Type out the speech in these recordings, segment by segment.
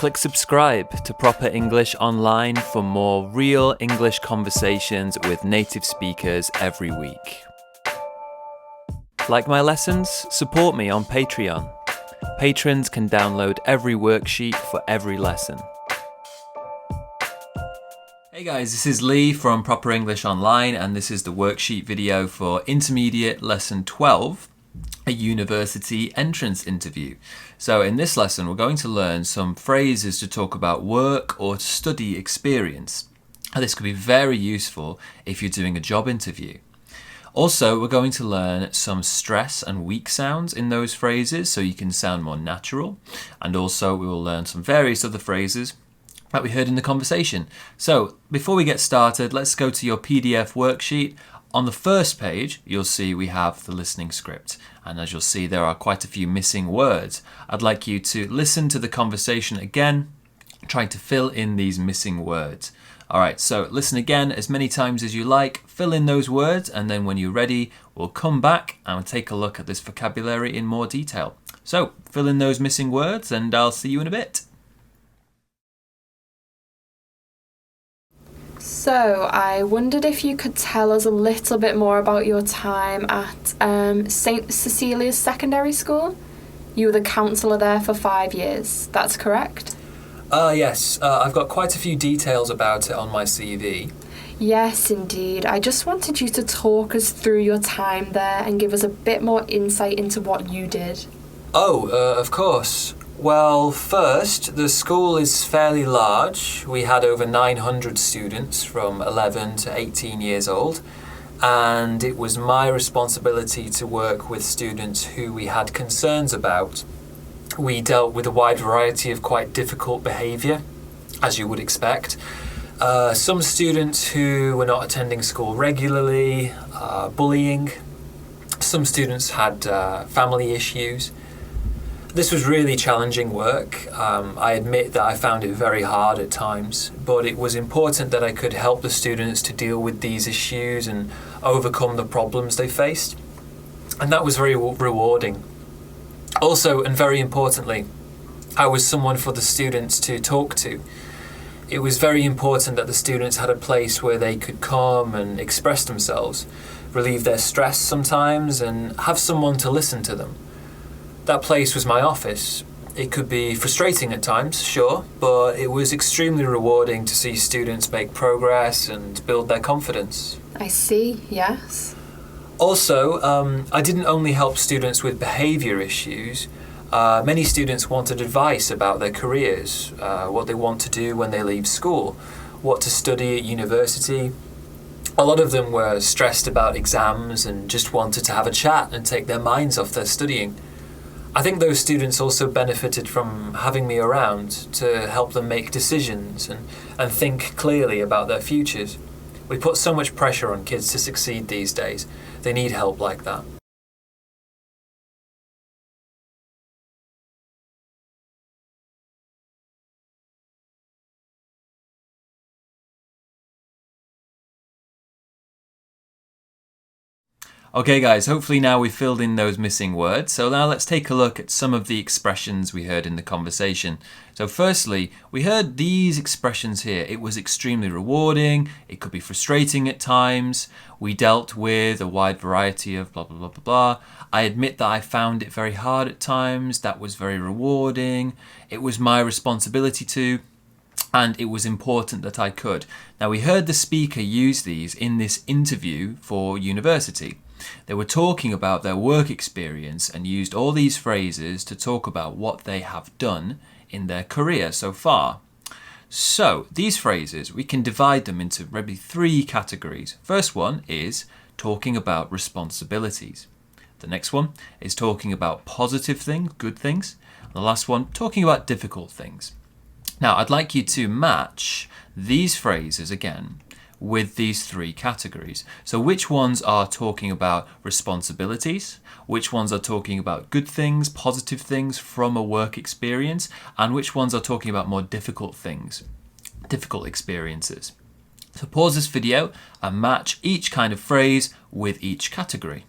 click subscribe to Proper English Online for more real English conversations with native speakers every week. Like my lessons? Support me on Patreon. Patrons can download every worksheet for every lesson. Hey guys, this is Lee from Proper English Online, and this is the worksheet video for Intermediate Lesson 12, a university entrance interview. So in this lesson, we're going to learn some phrases to talk about work or study experience. And this could be very useful if you're doing a job interview. Also, we're going to learn some stress and weak sounds in those phrases so you can sound more natural. And also, we will learn some various other phrases that we heard in the conversation. So, before we get started, let's go to your PDF worksheet. On the first page, you'll see we have the listening script. And as you'll see, there are quite a few missing words. I'd like you to listen to the conversation again, trying to fill in these missing words. All right, so listen again as many times as you like, fill in those words, and then when you're ready, we'll come back and take a look at this vocabulary in more detail. So, fill in those missing words, and I'll see you in a bit. So, I wondered if you could tell us a little bit more about your time at St. Cecilia's Secondary School. You were the counsellor there for 5 years, that's correct? Yes, I've got quite a few details about it on my CV. Yes, indeed. I just wanted you to talk us through your time there and give us a bit more insight into what you did. Of course. Well, first, the school is fairly large. We had over 900 students from 11 to 18 years old, and it was my responsibility to work with students who we had concerns about. We dealt with a wide variety of quite difficult behaviour, as you would expect. Some students who were not attending school regularly, bullying. Some students had family issues. This was really challenging work. I admit that I found it very hard at times, but it was important that I could help the students to deal with these issues and overcome the problems they faced. And that was very rewarding. Also, and very importantly, I was someone for the students to talk to. It was very important that the students had a place where they could come and express themselves, relieve their stress sometimes, and have someone to listen to them. That place was my office. It could be frustrating at times, sure, but it was extremely rewarding to see students make progress and build their confidence. I see, yes. Also, I didn't only help students with behaviour issues. Many students wanted advice about their careers, what they want to do when they leave school, what to study at university. A lot of them were stressed about exams and just wanted to have a chat and take their minds off their studying. I think those students also benefited from having me around to help them make decisions and think clearly about their futures. We put so much pressure on kids to succeed these days. They need help like that. Okay guys, hopefully now we've filled in those missing words. So now let's take a look at some of the expressions we heard in the conversation. So firstly, we heard these expressions here. It was extremely rewarding. It could be frustrating at times. We dealt with a wide variety of blah, blah, blah, blah, blah. I admit that I found it very hard at times. That was very rewarding. It was my responsibility to. And it was important that I could. Now we heard the speaker use these in this interview for university. They were talking about their work experience and used all these phrases to talk about what they have done in their career so far. So these phrases, we can divide them into maybe 3 categories. First one is talking about responsibilities. The next one is talking about positive things, good things. And the last one, talking about difficult things. Now, I'd like you to match these phrases again with these 3 categories. So which ones are talking about responsibilities, which ones are talking about good things, positive things from a work experience, and which ones are talking about more difficult things, difficult experiences. So pause this video and match each kind of phrase with each category.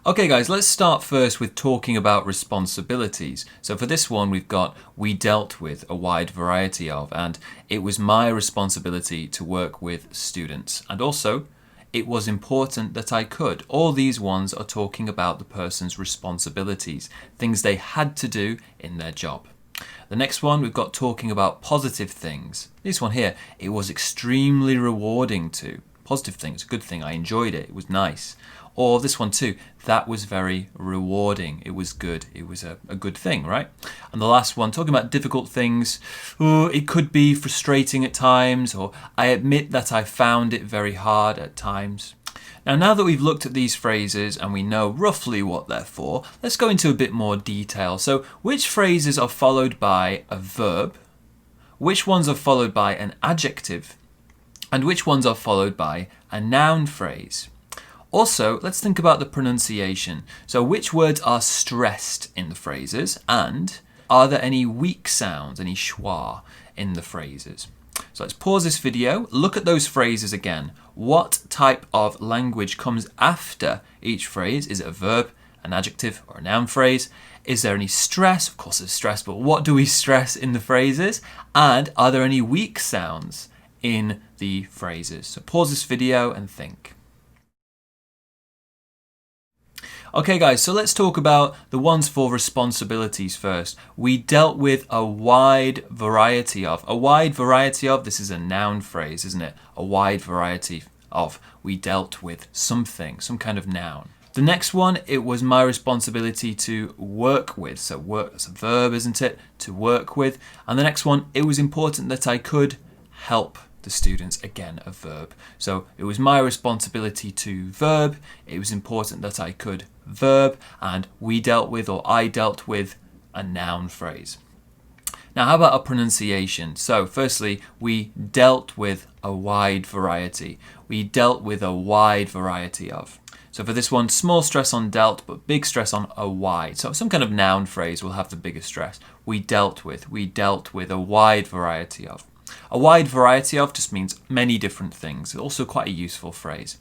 Okay guys, let's start first with talking about responsibilities. So for this one we've got we dealt with a wide variety of, and it was my responsibility to work with students, and also it was important that I could. All these ones are talking about the person's responsibilities, things they had to do in their job. The next one we've got talking about positive things. This one here, it was extremely rewarding to. Positive things, a good thing, I enjoyed it, it was nice. Or this one too, that was very rewarding, it was good, it was a good thing, right? And the last one, talking about difficult things, it could be frustrating at times, or I admit that I found it very hard at times. Now that we've looked at these phrases and we know roughly what they're for, let's go into a bit more detail. So which phrases are followed by a verb, which ones are followed by an adjective, and which ones are followed by a noun phrase? Also, let's think about the pronunciation. So which words are stressed in the phrases, and are there any weak sounds, any schwa in the phrases? So let's pause this video, look at those phrases again. What type of language comes after each phrase? Is it a verb, an adjective, or a noun phrase? Is there any stress? Of course there's stress, but what do we stress in the phrases? And are there any weak sounds in the phrases? So pause this video and think. Okay guys, so let's talk about the ones for responsibilities first. We dealt with a wide variety of. A wide variety of, this is a noun phrase, isn't it? A wide variety of. We dealt with something, some kind of noun. The next one, it was my responsibility to work with. So work, that's a verb, isn't it? To work with. And the next one, it was important that I could help the students, again a verb. So it was my responsibility to verb, it was important that I could verb, and we dealt with, or I dealt with, a noun phrase. Now how about a pronunciation? So firstly, we dealt with a wide variety. We dealt with a wide variety of. So for this one, small stress on dealt, but big stress on a wide. So some kind of noun phrase will have the biggest stress. We dealt with a wide variety of. A wide variety of just means many different things. It's also quite a useful phrase.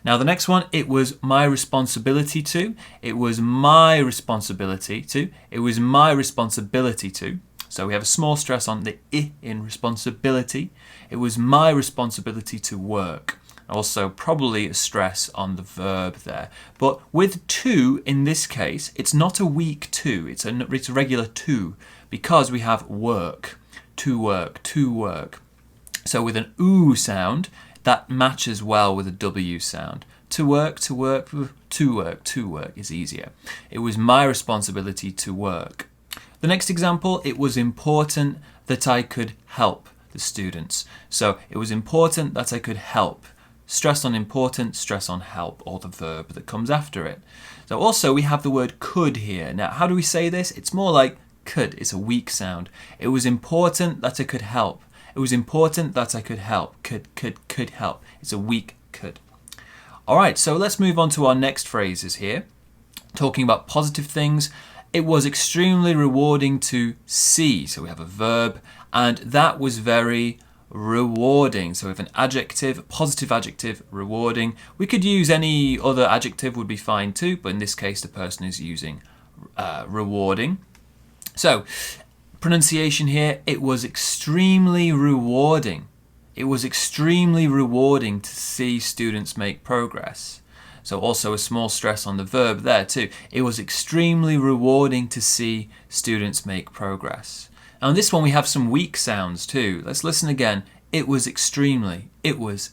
Now the next one, it was my responsibility to. It was my responsibility to. It was my responsibility to. So we have a small stress on the I in responsibility. It was my responsibility to work. Also probably a stress on the verb there. But with to in this case, it's not a weak to. It's a regular to, because we have work. To work, to work. So with an oo sound, that matches well with a W sound. To work, to work, to work, to work is easier. It was my responsibility to work. The next example, it was important that I could help the students. So it was important that I could help. Stress on important, stress on help, or the verb that comes after it. So also we have the word could here. Now how do we say this? It's more like could, it's a weak sound. It was important that I could help. It was important that I could help. Could help. It's a weak could. Alright, so let's move on to our next phrases here. Talking about positive things. It was extremely rewarding to see. So we have a verb, and that was very rewarding. So we have an adjective, a positive adjective, rewarding. We could use any other adjective, would be fine too, but in this case the person is using rewarding. So, pronunciation here, it was extremely rewarding. It was extremely rewarding to see students make progress. So also a small stress on the verb there too. It was extremely rewarding to see students make progress. Now in this one we have some weak sounds too. Let's listen again. It was extremely. It was.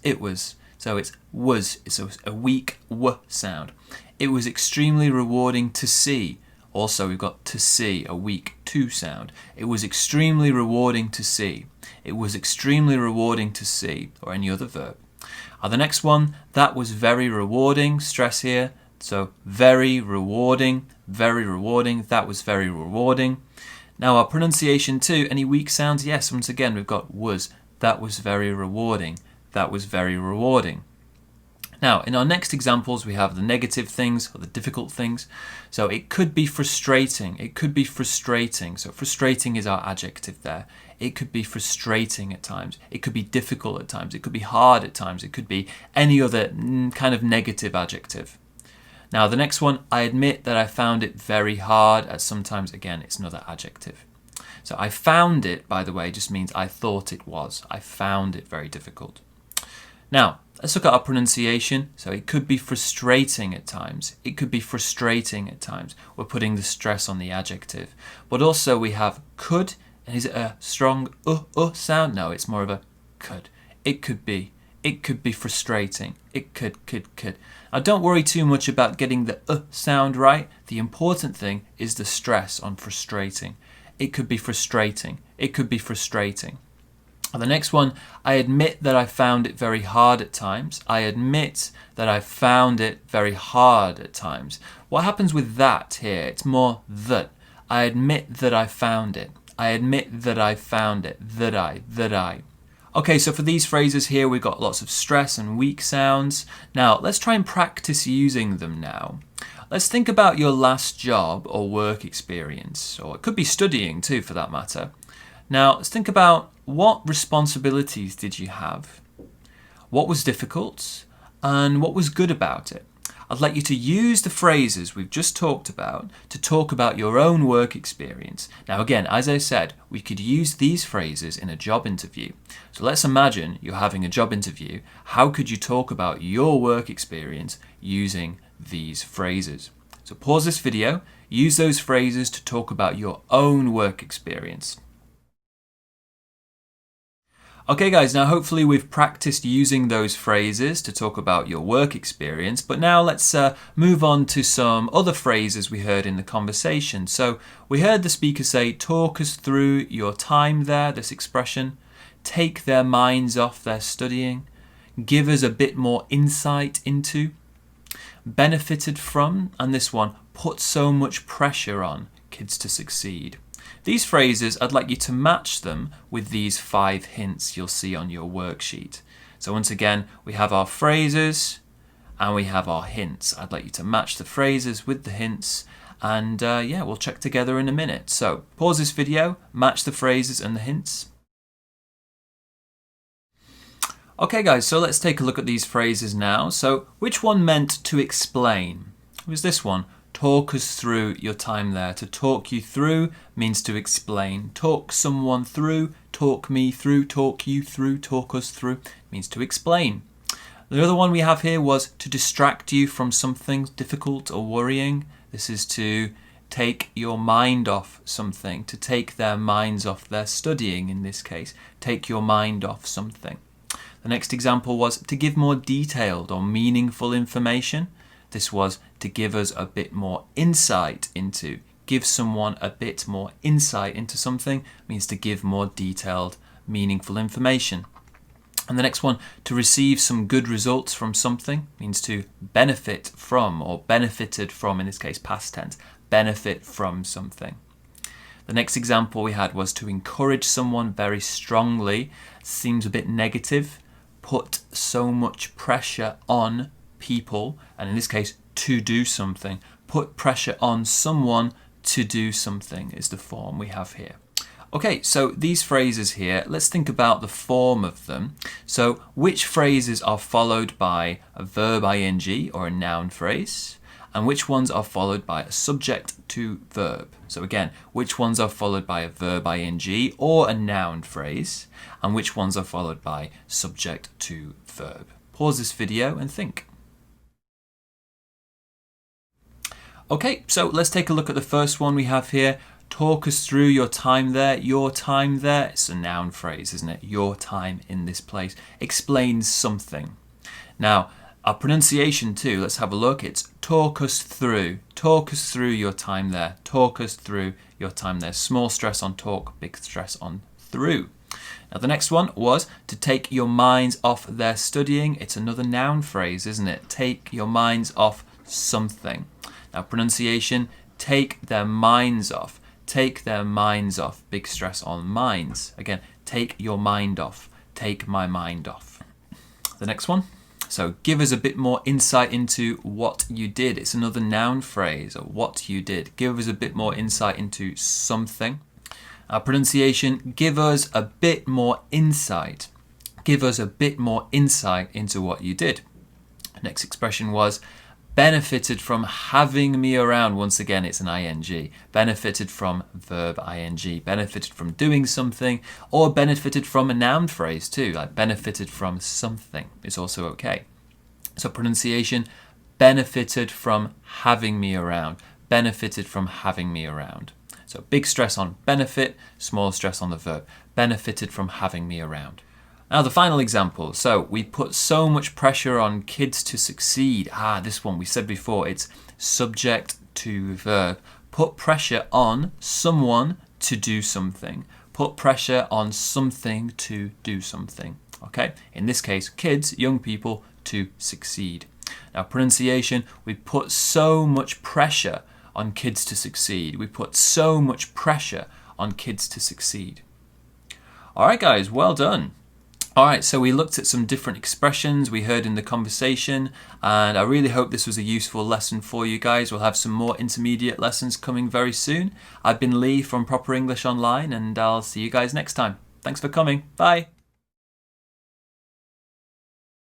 So it's was. It's a weak w sound. It was extremely rewarding to see. Also, we've got to see, a weak to sound. It was extremely rewarding to see. It was extremely rewarding to see, or any other verb. The next one, that was very rewarding, stress here. So very rewarding, that was very rewarding. Now our pronunciation too, any weak sounds? Yes, once again we've got was, that was very rewarding, that was very rewarding. Now, in our next examples, we have the negative things or the difficult things. So it could be frustrating. It could be frustrating. So frustrating is our adjective there. It could be frustrating at times. It could be difficult at times. It could be hard at times. It could be any other kind of negative adjective. Now the next one, I admit that I found it very hard. As sometimes, again, it's another adjective. So I found it, by the way, just means I thought it was. I found it very difficult. Now, let's look at our pronunciation. So it could be frustrating at times. It could be frustrating at times. We're putting the stress on the adjective. But also we have could, and is it a strong sound? No, it's more of a could. It could be. It could be frustrating. It could. Now don't worry too much about getting the sound right. The important thing is the stress on frustrating. It could be frustrating. It could be frustrating. And the next one, I admit that I found it very hard at times. I admit that I found it very hard at times. What happens with that here? It's more that. I admit that I found it. I admit that I found it. That I. Okay, so for these phrases here, we've got lots of stress and weak sounds. Now, let's try and practice using them now. Let's think about your last job or work experience, or it could be studying too for that matter. Now, let's think about what responsibilities did you have? What was difficult? And what was good about it? I'd like you to use the phrases we've just talked about to talk about your own work experience. Now again, as I said, we could use these phrases in a job interview. So let's imagine you're having a job interview. How could you talk about your work experience using these phrases? So pause this video, use those phrases to talk about your own work experience. Okay guys, now hopefully we've practiced using those phrases to talk about your work experience, but now let's move on to some other phrases we heard in the conversation. So we heard the speaker say, talk us through your time there, this expression, take their minds off their studying, give us a bit more insight into, benefited from, and this one, put so much pressure on kids to succeed. These phrases, I'd like you to match them with these 5 hints you'll see on your worksheet. So once again, we have our phrases and we have our hints. I'd like you to match the phrases with the hints, and yeah, we'll check together in a minute. So pause this video, match the phrases and the hints. Okay guys, so let's take a look at these phrases now. So which one meant to explain? It was this one. Talk us through your time there. To talk you through means to explain. Talk someone through, talk me through, talk you through, talk us through means to explain. The other one we have here was to distract you from something difficult or worrying. This is to take your mind off something, to take their minds off their studying in this case. Take your mind off something. The next example was to give more detailed or meaningful information. This was to give us a bit more insight into. Give someone a bit more insight into something means to give more detailed, meaningful information. And the next one, to receive some good results from something, means to benefit from, or benefited from, in this case past tense, benefit from something. The next example we had was to encourage someone very strongly. Seems a bit negative. Put so much pressure on people, and in this case to do something. Put pressure on someone to do something is the form we have here. Okay, so these phrases here, let's think about the form of them. So which phrases are followed by a verb ing or a noun phrase, and which ones are followed by a subject to verb? So again, which ones are followed by a verb ing or a noun phrase, and which ones are followed by subject to verb? Pause this video and think. Okay, so let's take a look at the first one we have here. Talk us through your time there. Your time there. It's a noun phrase, isn't it? Your time in this place. Explains something. Now, our pronunciation too, let's have a look. It's talk us through. Talk us through your time there. Talk us through your time there. Small stress on talk, big stress on through. Now the next one was to take your minds off their studying. It's another noun phrase, isn't it? Take your minds off something. Now pronunciation, take their minds off. Take their minds off. Big stress on minds. Again, take your mind off. Take my mind off. The next one. So give us a bit more insight into what you did. It's another noun phrase, or what you did. Give us a bit more insight into something. Our pronunciation, give us a bit more insight. Give us a bit more insight into what you did. Next expression was benefited from having me around. Once again, it's an ing. Benefited from verb ing. Benefited from doing something, or benefited from a noun phrase too, like benefited from something is also okay. So pronunciation, benefited from having me around. Benefited from having me around. So big stress on benefit, small stress on the verb. Benefited from having me around. Now the final example. So we put so much pressure on kids to succeed. This one we said before, it's subject to verb. Put pressure on someone to do something. Put pressure on something to do something. Okay? In this case, kids, young people, to succeed. Now pronunciation, we put so much pressure on kids to succeed. We put so much pressure on kids to succeed. All right, guys, well done. All right, so we looked at some different expressions we heard in the conversation, and I really hope this was a useful lesson for you guys. We'll have some more intermediate lessons coming very soon. I've been Lee from Proper English Online, and I'll see you guys next time. Thanks for coming. Bye.